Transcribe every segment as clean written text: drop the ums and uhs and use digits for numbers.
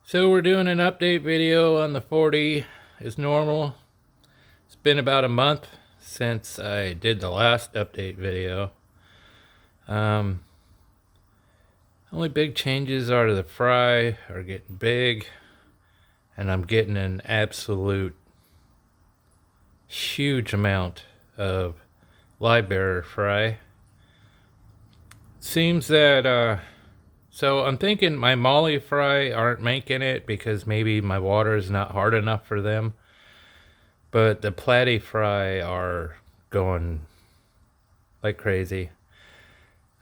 So we're doing an update video on the 40 as normal. It's been about a month since I did the last update video. Um, Only big changes are the fry are getting big, and I'm getting an absolute huge amount of live bearer fry. Seems that so I'm thinking my molly fry aren't making it because maybe my water is not hard enough for them. But the platy fry are going like crazy.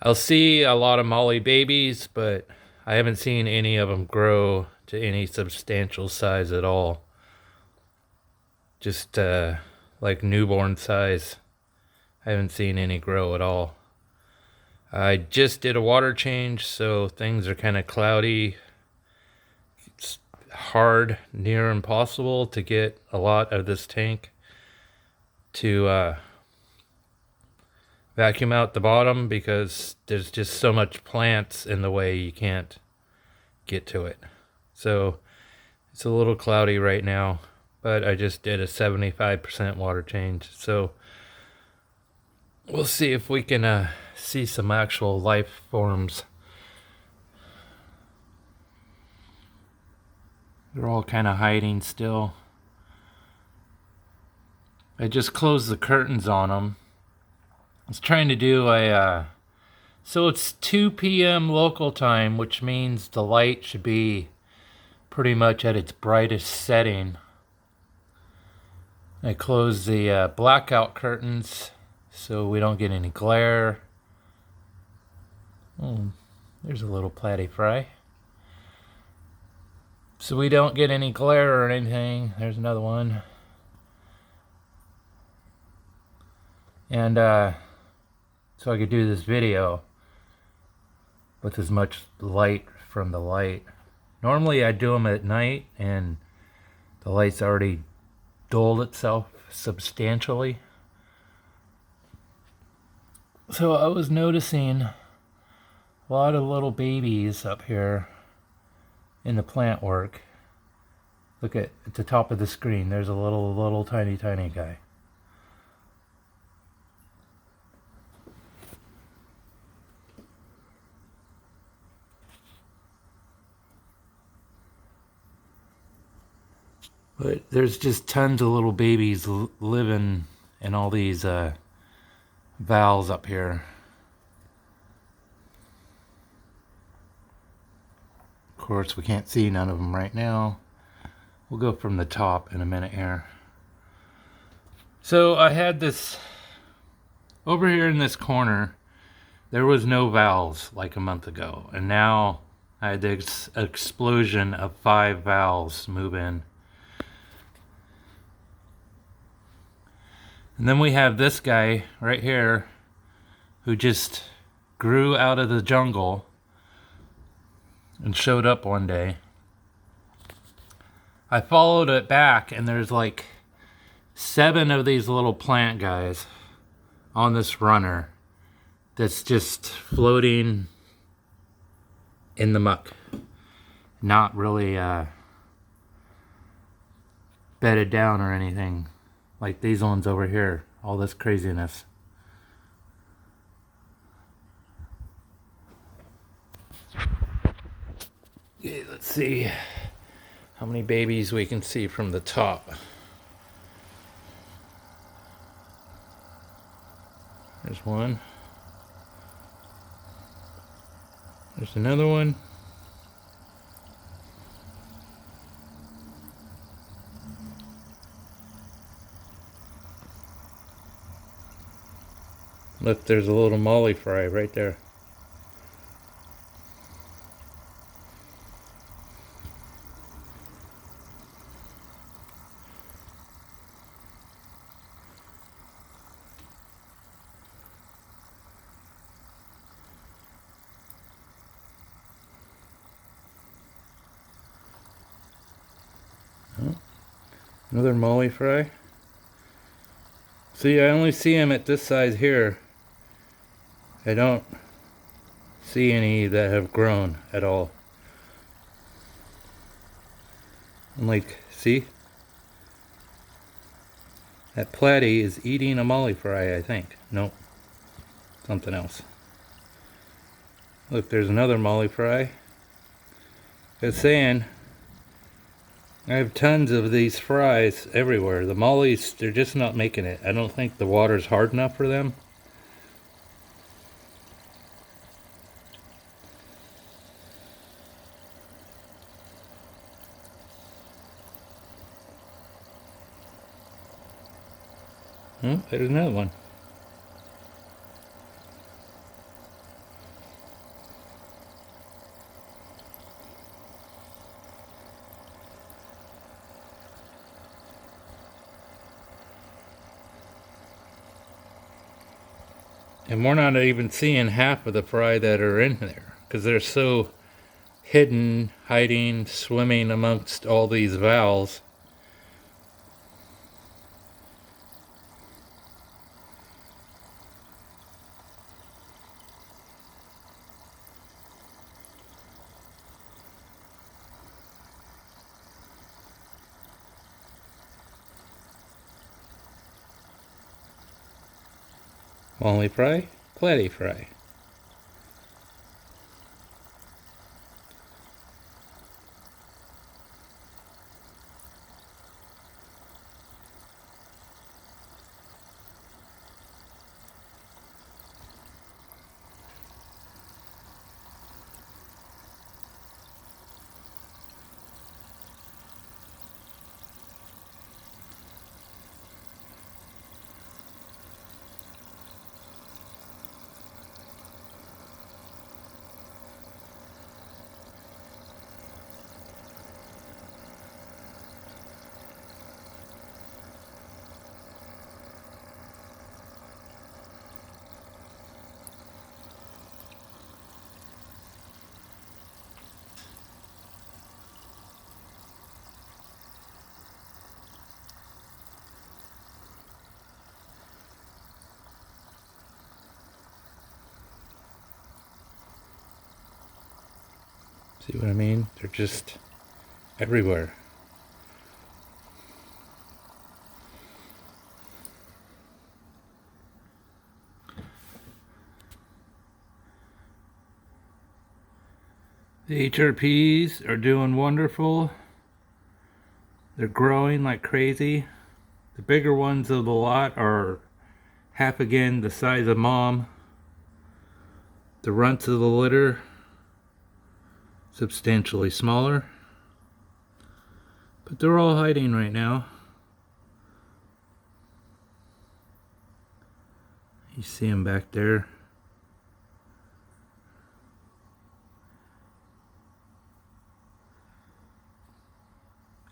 I'll see a lot of molly babies, but I haven't seen any of them grow to any substantial size at all. Just like newborn size. I haven't seen any grow at all. I just did a water change, so things are kind of cloudy. It's hard, near impossible to get a lot of this tank to vacuum out the bottom because there's just so much plants in the way you can't get to it. So it's a little cloudy right now, but I just did a 75% water change. So we'll see if we can see some actual life forms. They're all kind of hiding still. I just closed the curtains on them. I was trying to do so it's 2 p.m. local time, which means the light should be pretty much at its brightest setting. I closed the blackout curtains so we don't get any glare. Oh, there's a little platy fry. So we don't get any glare or anything. There's another one. And so I could do this video with as much light from the light. Normally I do them at night and the light's already dulled itself substantially. So I was noticing a lot of little babies up here in the plant work. Look at the top of the screen. There's a little tiny guy. But there's just tons of little babies living in all these valves up here. Of course, we can't see none of them right now. We'll go from the top in a minute here. So I had this over here in this corner. There was no valves like a month ago, and now I had this explosion of 5 valves move in. And then we have this guy right here who just grew out of the jungle and showed up one day. I followed it back and there's like 7 of these little plant guys on this runner that's just floating in the muck. Not really bedded down or anything. Like these ones over here, all this craziness. Okay, let's see how many babies we can see from the top. There's one. There's another one. Look, there's a little molly fry right there. Oh, another molly fry. See, I only see them at this size here. I don't see any that have grown at all. I'm like, see? That platy is eating a molly fry, I think. Nope. Something else. Look, there's another molly fry. Just saying, I have tons of these fries everywhere. The mollies, they're just not making it. I don't think the water's hard enough for them. Oh, there's another one. And we're not even seeing half of the fry that are in there because they're so hidden, hiding, swimming amongst all these valves. Molly fry, platy fry. See what I mean? They're just everywhere. The HRPs are doing wonderful. They're growing like crazy. The bigger ones of the lot are half again the size of mom. The runts of the litter substantially smaller. But they're all hiding right now. You see them back there.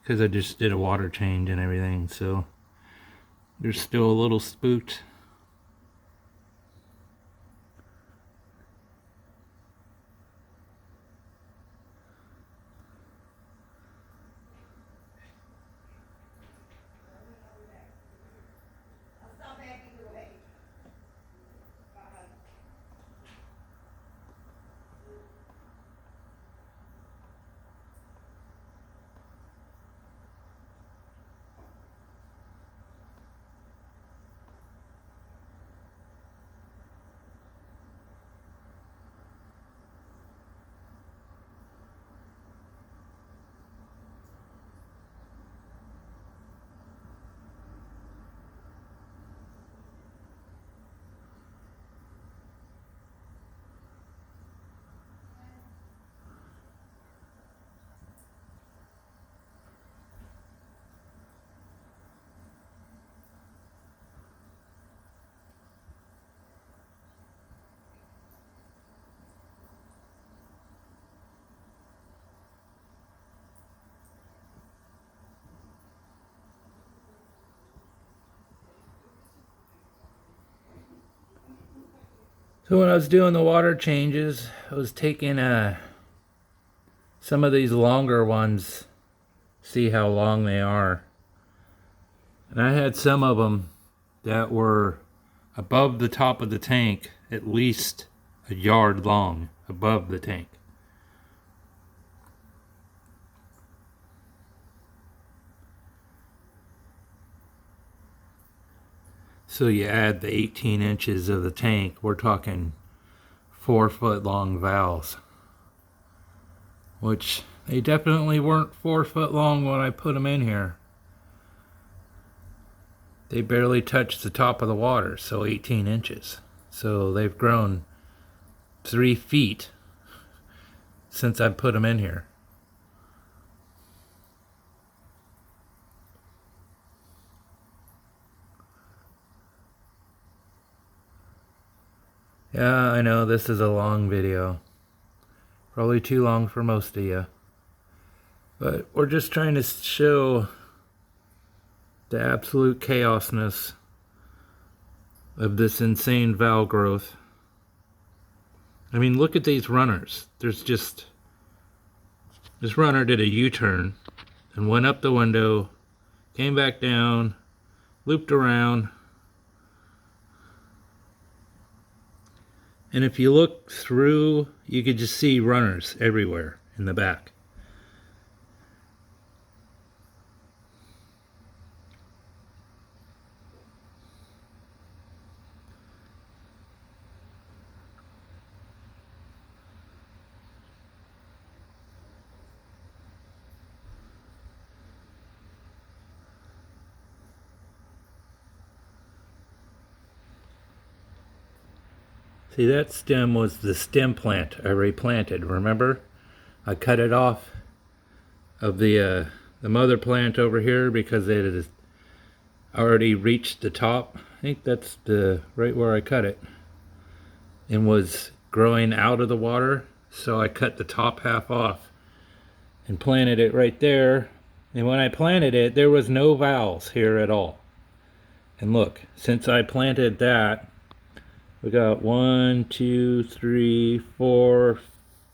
Because I just did a water change and everything, so they're still a little spooked. So when I was doing the water changes, I was taking some of these longer ones, see how long they are. And I had some of them that were above the top of the tank, at least a yard long above the tank. So you add the 18 inches of the tank, we're talking 4-foot long valves, which they definitely weren't 4 foot long when I put them in here. They barely touched the top of the water, so 18 inches. So they've grown 3 feet since I put them in here. Yeah, I know this is a long video. Probably too long for most of you. But we're just trying to show the absolute chaosness of this insane valve growth. I mean, look at these runners. This runner did a U-turn and went up the window, came back down, looped around. And if you look through, you could just see runners everywhere in the back. See, that stem was the stem plant I replanted, remember? I cut it off of the mother plant over here because it had already reached the top. I think that's right where I cut it. And was growing out of the water, so I cut the top half off and planted it right there. And when I planted it, there was no valves here at all. And look, since I planted that, we got 1, 2, 3, 4,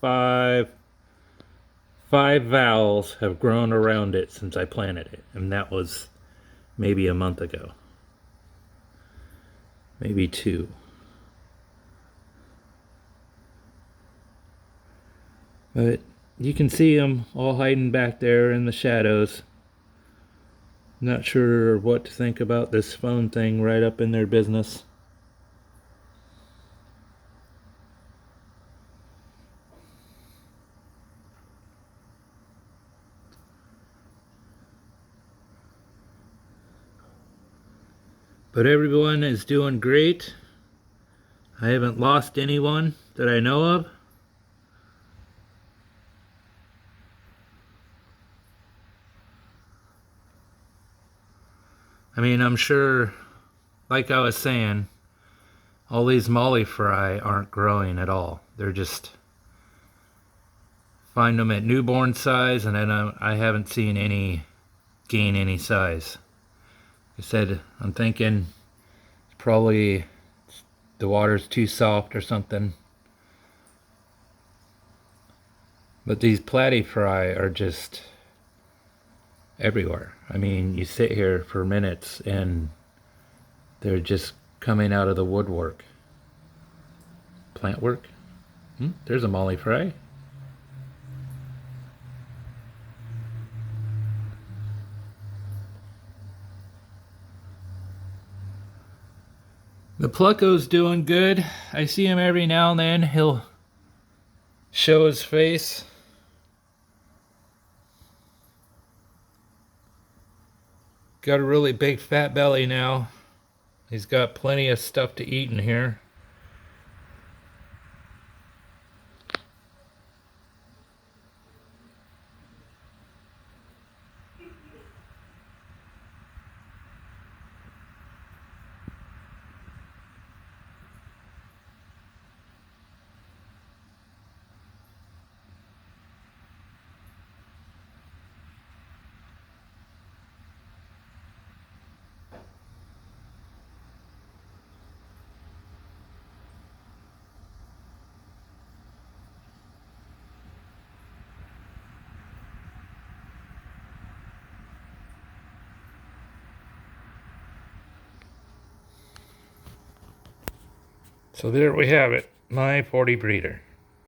5. 5 valves have grown around it since I planted it, and that was maybe a month ago. Maybe 2. But you can see them all hiding back there in the shadows. Not sure what to think about this phone thing right up in their business. But everyone is doing great. I haven't lost anyone that I know of. I mean, I'm sure, like I was saying, all these molly fry aren't growing at all. They're just, find them at newborn size, and I haven't seen any gain any size. I said, I'm thinking probably the water's too soft or something. But these platy fry are just everywhere. I mean, you sit here for minutes and they're just coming out of the woodwork. Plant work? There's a molly fry. The Plucko's doing good. I see him every now and then. He'll show his face. Got a really big fat belly now. He's got plenty of stuff to eat in here. So there we have it, my 40 breeder.